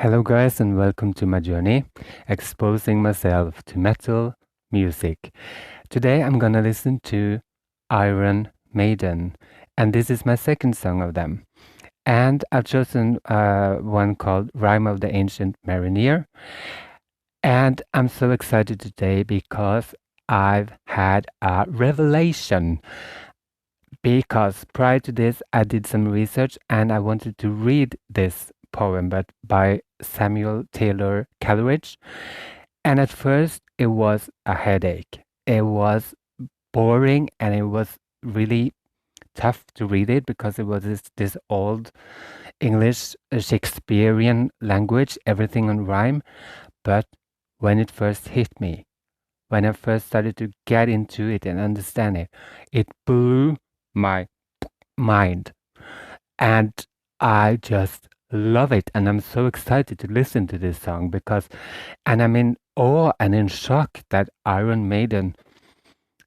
Hello, guys, and welcome to my journey, exposing myself to metal music. Today, I'm gonna listen to Iron Maiden, and this is my second song of them. And I've chosen one called Rime of the Ancient Mariner. And I'm so excited today because I've had a revelation. Because prior to this, I did some research and I wanted to read this poem, but by Samuel Taylor Coleridge. And at first, it was a headache. It was boring and it was really tough to read it because it was this old English Shakespearean language, everything on rhyme. But when it first hit me, when I first started to get into it and understand it, it blew my mind. And I just love it. And I'm so excited to listen to this song and I'm in awe and in shock that Iron Maiden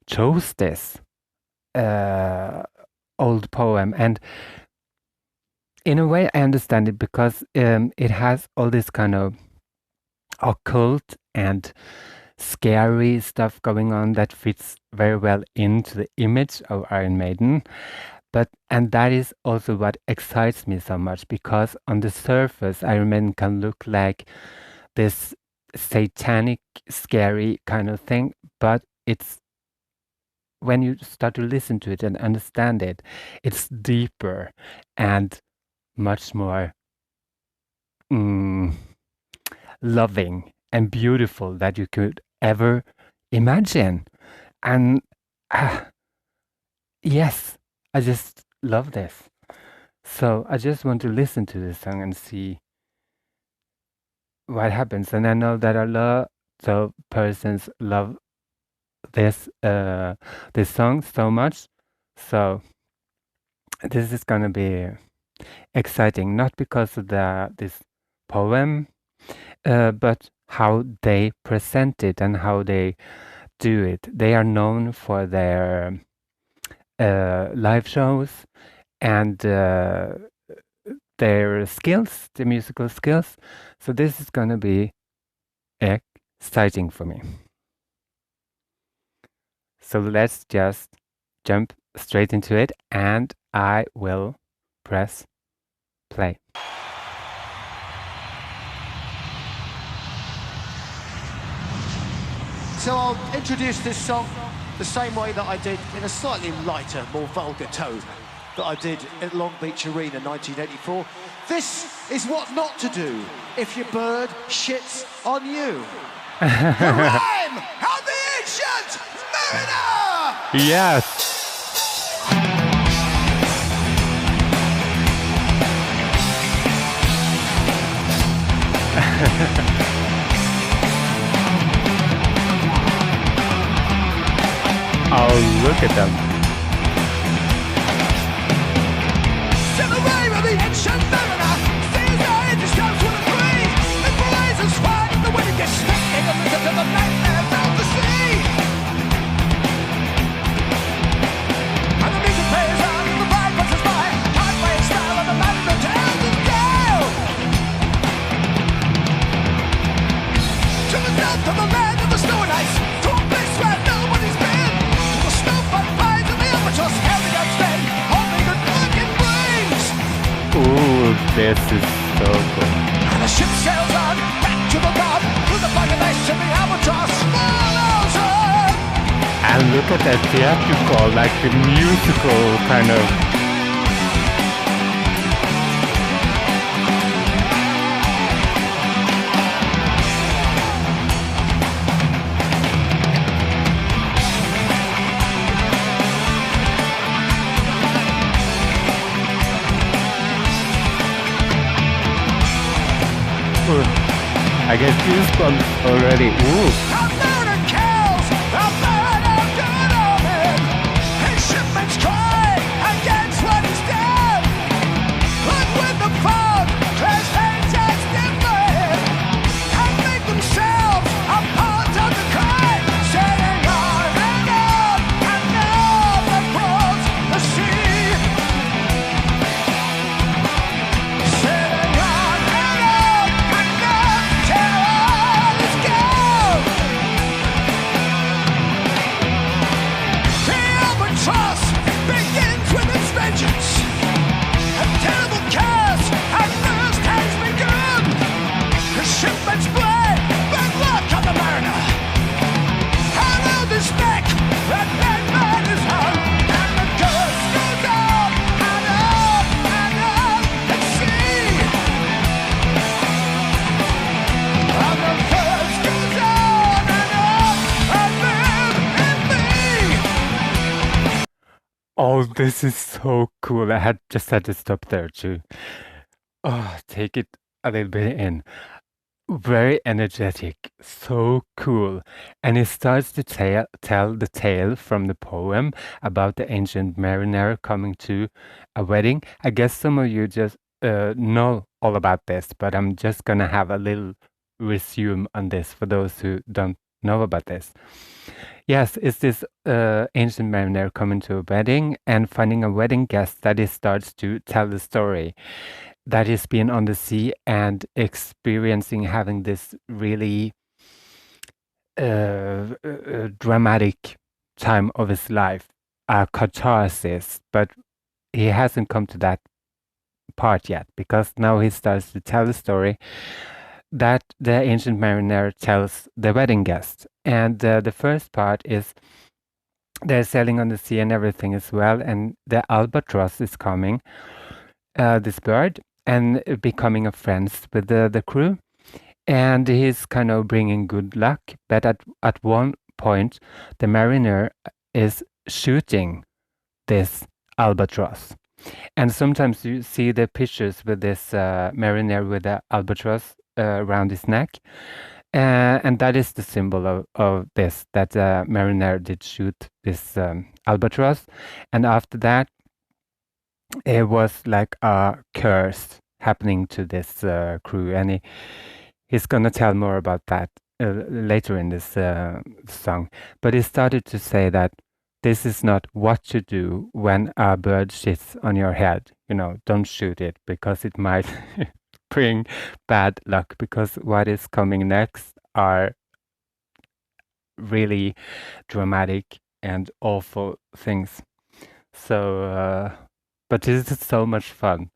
chose this old poem. And in a way, I understand it because it has all this kind of occult and scary stuff going on that fits very well into the image of Iron Maiden. And that is also what excites me so much because on the surface, Iron Maiden can look like this satanic, scary kind of thing, but it's when you start to listen to it and understand it, it's deeper and much more loving and beautiful that you could ever imagine. And yes, I just love this. So I just want to listen to this song and see what happens. And I know that a lot of persons love this this song so much. So this is gonna be exciting, not because of this poem, but how they present it and how they do it. They are known for their live shows and their skills, the musical skills. So this is gonna be exciting for me. So let's just jump straight into it and I will press play. So I'll introduce this song the same way that I did in a slightly lighter, more vulgar tone that I did at Long Beach Arena 1984. This is what not to do if your bird shits on you. The Rime of the Ancient Mariner! Yes! Oh, look at them. To the Rime of the Ancient Mariner, sees the ages comes with a breeze. The blaze is fine and the wind gets stuck in the midst of the nightmares of the sea. And the music plays on and the vibe passes by. Hard by its style and the man in the tales is down. To the south of the land of the snow and ice, to a place where nobody's been. To the snowflake vines and the albatross hairy guns then, only good luck it brings. Ooh, this is so good. And the ship sails on, back to the dock, through the fog and ice and the albatross follows on. And look at that theatrical, like the musical kind of. I get goosebumps already. Ooh. A murder kills, a murder good omen. His shipmates cry against what he's done. But when the fog clears angels different and make themselves a part of the crime, sailing on and on across the sea. Sailing on and Oh, this is so cool. I had just had to stop there to take it a little bit in. Very energetic, so cool. And he starts to tell the tale from the poem about the ancient mariner coming to a wedding. I guess some of you just know all about this, but I'm just gonna have a little resume on this for those who don't know about this. Yes, it's this ancient mariner coming to a wedding and finding a wedding guest that he starts to tell the story that he's been on the sea and experiencing having this really dramatic time of his life, a catharsis, but he hasn't come to that part yet because now he starts to tell the story that the ancient mariner tells the wedding guest. And the first part is they're sailing on the sea and everything as well, and the albatross is coming, this bird, and becoming a friends with the crew. And he's kind of bringing good luck, but at one point, the mariner is shooting this albatross. And sometimes you see the pictures with this mariner with the albatross around his neck. And that is the symbol of this, that mariner did shoot this albatross. And after that, it was like a curse happening to this crew. And he's going to tell more about that later in this song. But he started to say that this is not what to do when a bird shits on your head. You know, don't shoot it because it might bring bad luck, because what is coming next are really dramatic and awful things. So, but this is so much fun,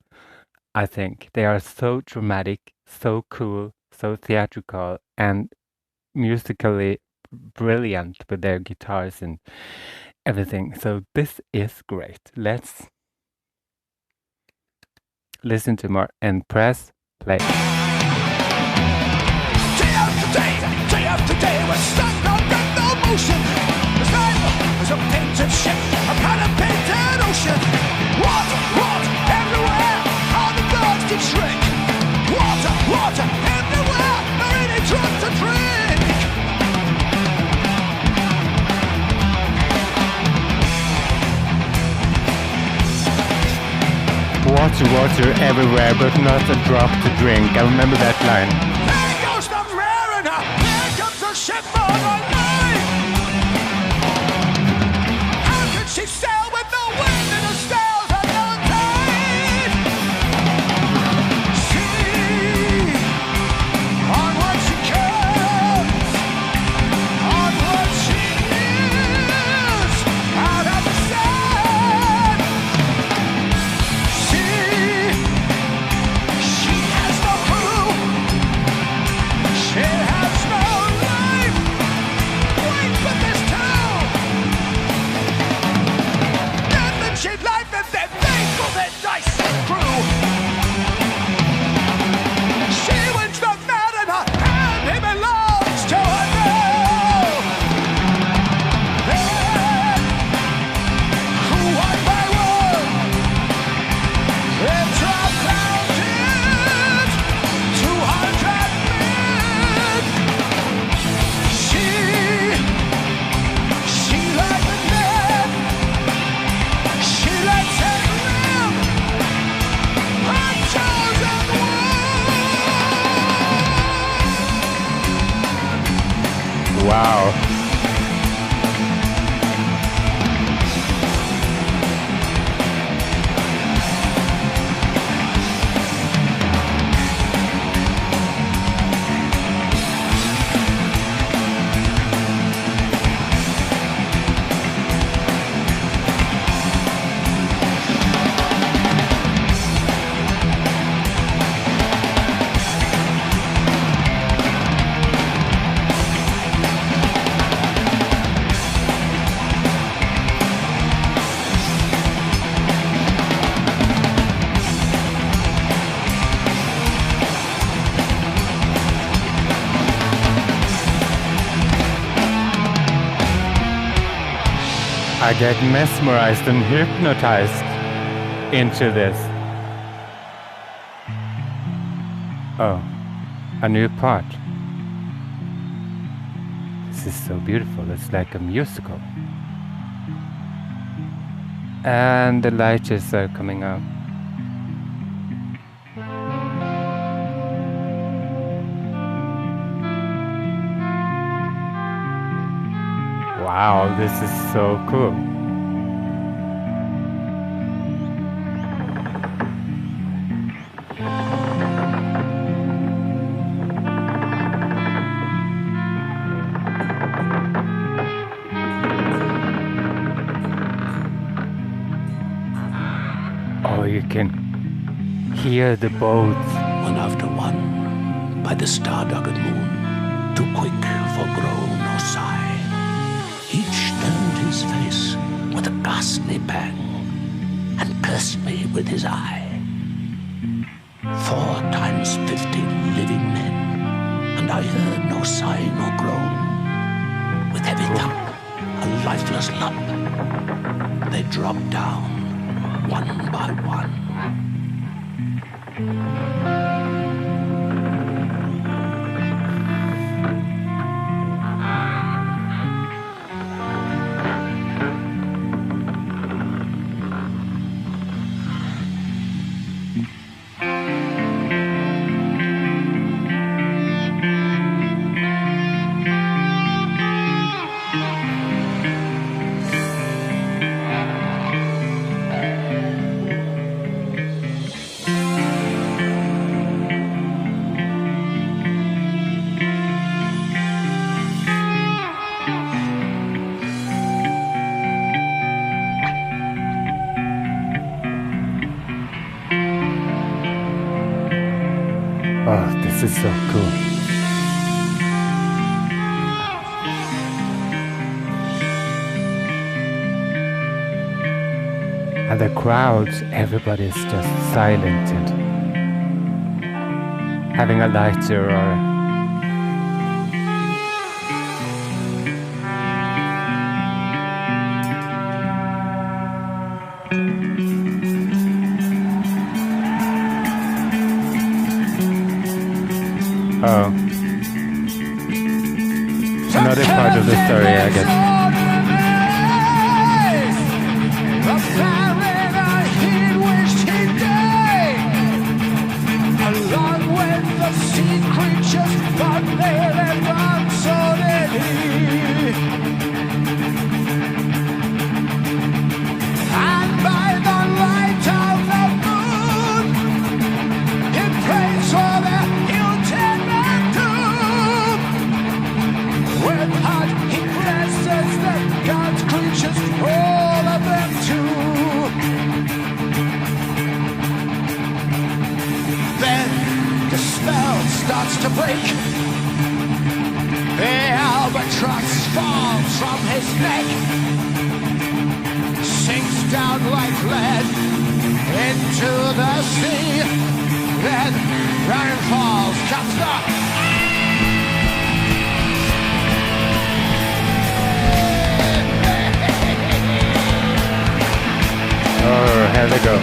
I think. They are so dramatic, so cool, so theatrical, and musically brilliant with their guitars and everything. So this is great. Let's listen to more and press play. Day after day, we're stuck on random motion. This life is a painted ship, a kind of painted ocean. Water, water everywhere, all the birds can shrink. Water, water everywhere, there ain't any drop to drink. Water, water everywhere, but not a drop to drink. I remember that line. There goes the mariner, there comes the ship on the line. How could she sail with the wind in the sails and no tide? See, onward she comes, onward she is, out of the sun. See, she has no crew, I get mesmerized and hypnotized into this. Oh, a new part. This is so beautiful. It's like a musical. And the lights are coming up. Wow, this is so cool. Oh, you can hear the boats. One after one, by the star-dogged moon, too quick for groan or sigh, each turned his face with a ghastly pang and cursed me with his eye. 4 times 50 living men, and I heard no sigh nor groan. With heavy thump, a lifeless lump, they dropped down one by one. Oh, this is so cool. And the crowds, everybody's just silent and having a lighter or oh. Another part of the story, I guess. Along with the sea creatures, but nearly one, so did he. And by the light of the moon, he prays for their ultimate doom. With heart he blesses the God's creatures, all of them too. Then the spell starts to break. The albatross falls from his neck, sinks down like lead into the sea. Then down falls comes the Oh, here they go.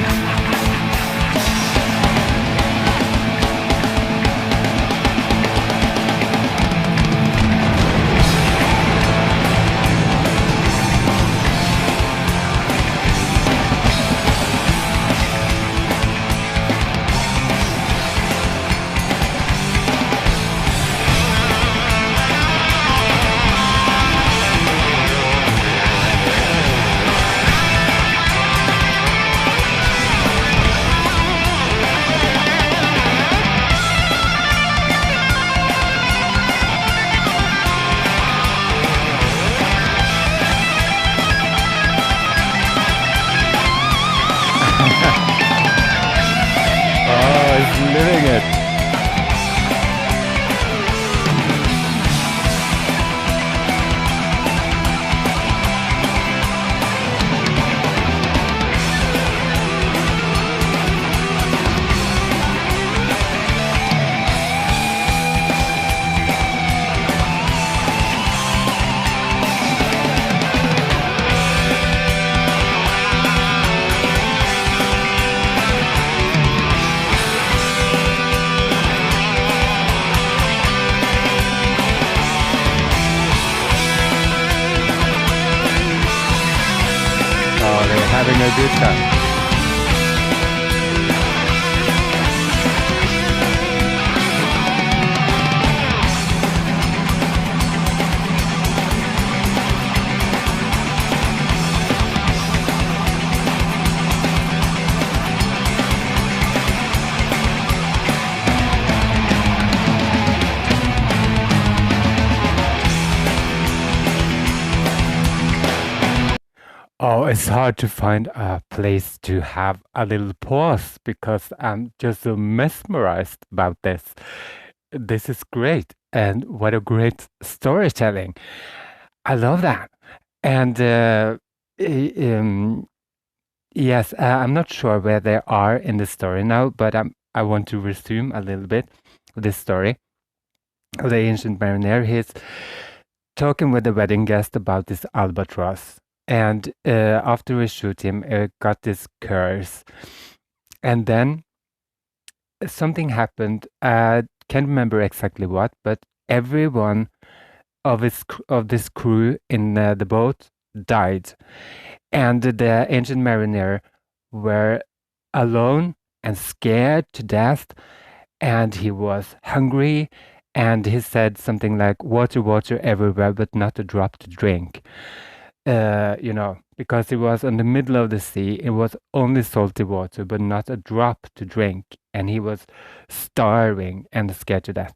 Living it. Totally having a good time. Oh, it's hard to find a place to have a little pause because I'm just so mesmerized about this. This is great, and what a great storytelling. I love that. And yes, I'm not sure where they are in the story now, but I want to resume a little bit this story of the ancient mariner. He's talking with the wedding guest about this albatross. And after we shoot him, got this curse. And then something happened. Can't remember exactly what, but everyone of this crew in the boat died. And the ancient mariner were alone and scared to death. And he was hungry. And he said something like, water, water everywhere, but not a drop to drink. Because it was in the middle of the sea, it was only salty water, but not a drop to drink. And he was starving and scared to death.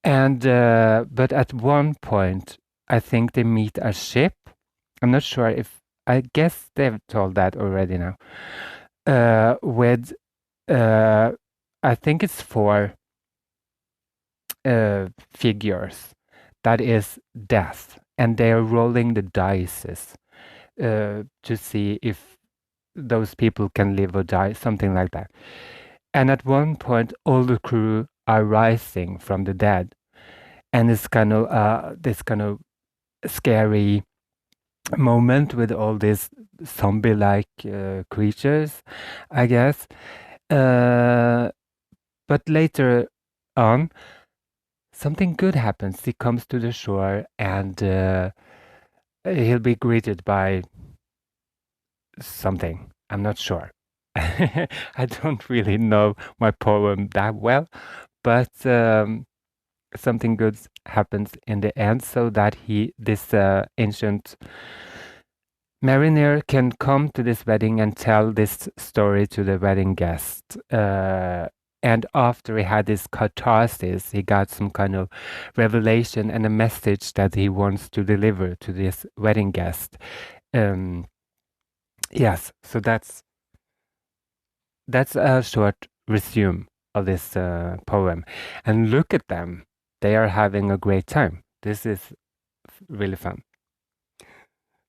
And but at one point, I think they meet a ship. I'm not sure if, I guess they've told that already now. With, I think it's 4 figures. That is death. And they are rolling the dice to see if those people can live or die, something like that. And at one point, all the crew are rising from the dead, and it's kind of this kind of scary moment with all these zombie-like creatures, I guess. But later on, something good happens. He comes to the shore and he'll be greeted by something. I'm not sure. I don't really know my poem that well, but something good happens in the end so that this ancient mariner can come to this wedding and tell this story to the wedding guest. And after he had this catharsis, he got some kind of revelation and a message that he wants to deliver to this wedding guest. Yes, so that's a short resume of this poem. And look at them. They are having a great time. This is really fun.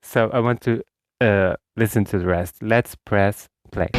So I want to listen to the rest. Let's press play.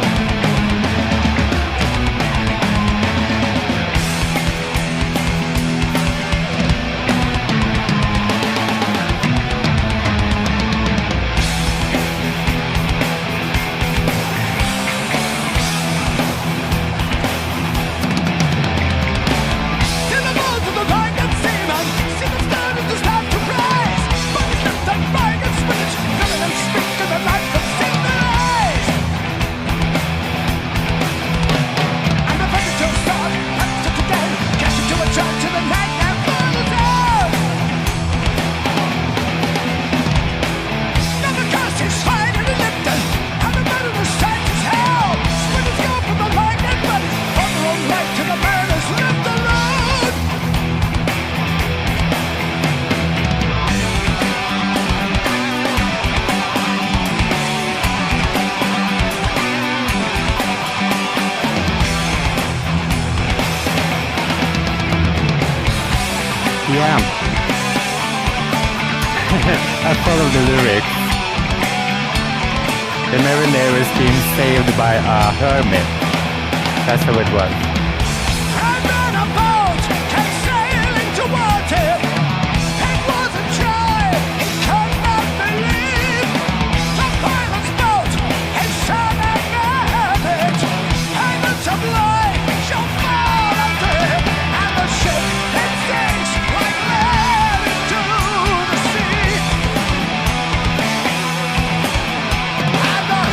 Yeah. I follow the lyrics. The mariner is being saved by a hermit. That's how it was. And on a boat came sailing towards him. It was a child he could not believe. The pilot's boat, his son and hermit. Pirates of life shall fall unto him. And the ship it sinks like lead into the sea. And the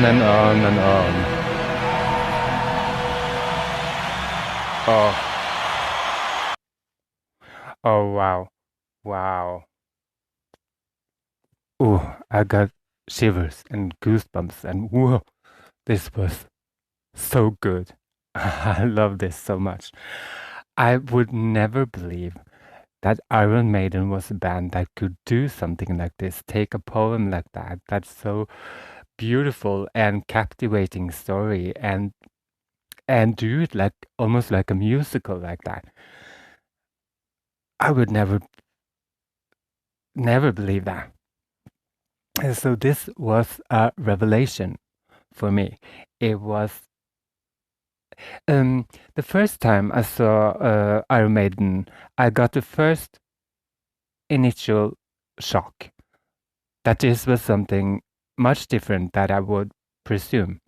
on and on and on. Oh. Oh, wow. Wow. Oh, I got shivers and goosebumps and whoa, this was so good. I love this so much. I would never believe that Iron Maiden was a band that could do something like this, take a poem like that, that's so beautiful and captivating story and do it like almost like a musical like that. I would never believe that. And so this was a revelation for me. It was the first time I saw Iron Maiden, I got the first initial shock that this was something much different that I would presume.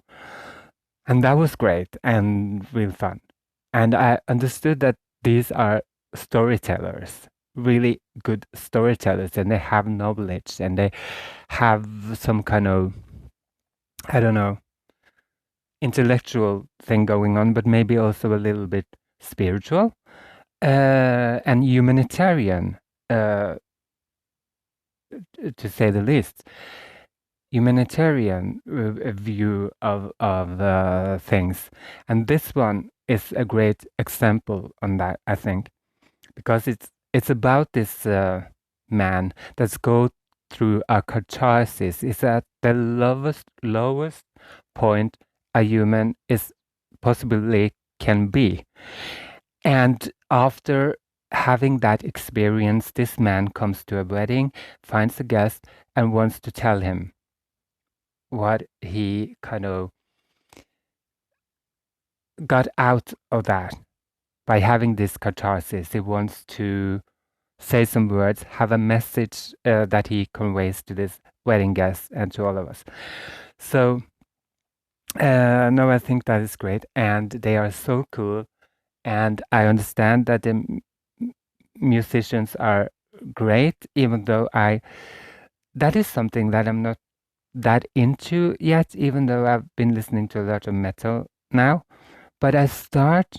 And that was great and real fun. And I understood that these are storytellers, really good storytellers, and they have knowledge and they have some kind of, I don't know, intellectual thing going on, but maybe also a little bit spiritual and humanitarian, to say the least. Humanitarian view of things, and this one is a great example on that, I think, because it's about this man that's go through a catharsis. It's at the lowest point a human is possibly can be, and after having that experience, this man comes to a wedding, finds a guest, and wants to tell him what he kind of got out of that by having this catharsis. He wants to say some words, have a message that he conveys to this wedding guest and to all of us. So, no, I think that is great, and they are so cool. And I understand that the musicians are great, even though that is something that I'm not that into yet, even though I've been listening to a lot of metal now. But I start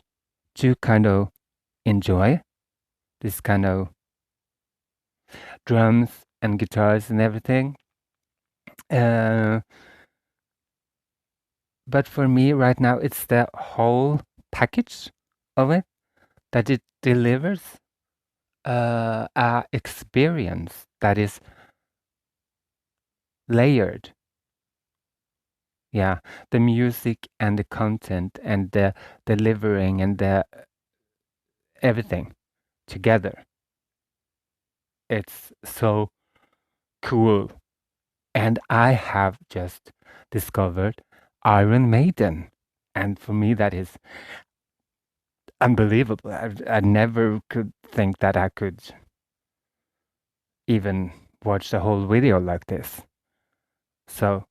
to kind of enjoy this kind of drums and guitars and everything. But for me right now, it's the whole package of it that it delivers a experience that is layered. Yeah, the music and the content and the delivering and the everything together. It's so cool. And I have just discovered Iron Maiden. And for me, that is unbelievable. I never could think that I could even watch the whole video like this. So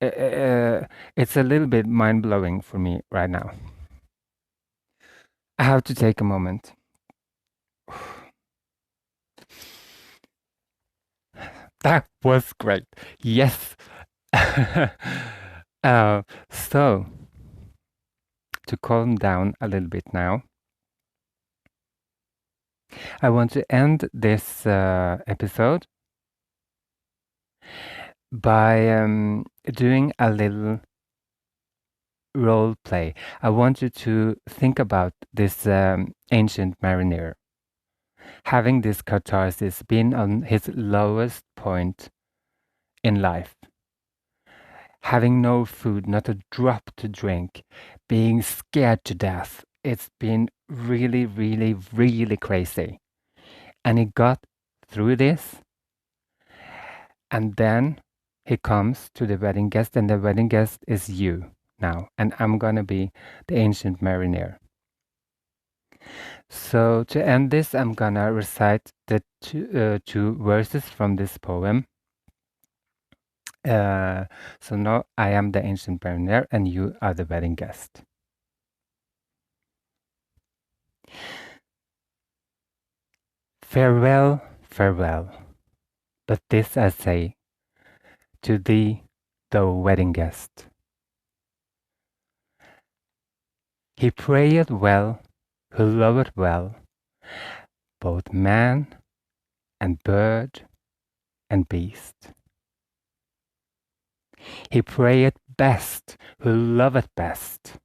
it's a little bit mind-blowing for me right now. I have to take a moment. That was great. Yes. So, to calm down a little bit now, I want to end this episode by doing a little role play. I want you to think about this ancient mariner having this catharsis, being on his lowest point in life, having no food, not a drop to drink, being scared to death. It's been really, really, really crazy. And he got through this. And then he comes to the wedding guest, and the wedding guest is you now. And I'm going to be the ancient mariner. So to end this, I'm going to recite the two verses from this poem. So now I am the ancient mariner, and you are the wedding guest. Farewell, farewell, but this I say to thee, thou wedding guest. He prayed well, who loved well, both man and bird and beast. He prayed best, who loved best,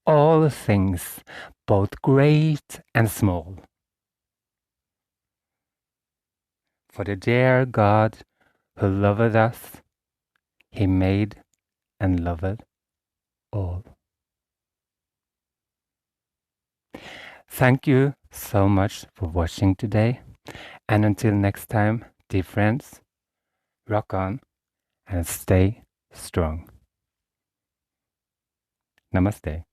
all things, both great and small. For the dear God who loved us, He made and loved all. Thank you so much for watching today. And until next time, dear friends, rock on and stay strong. Namaste.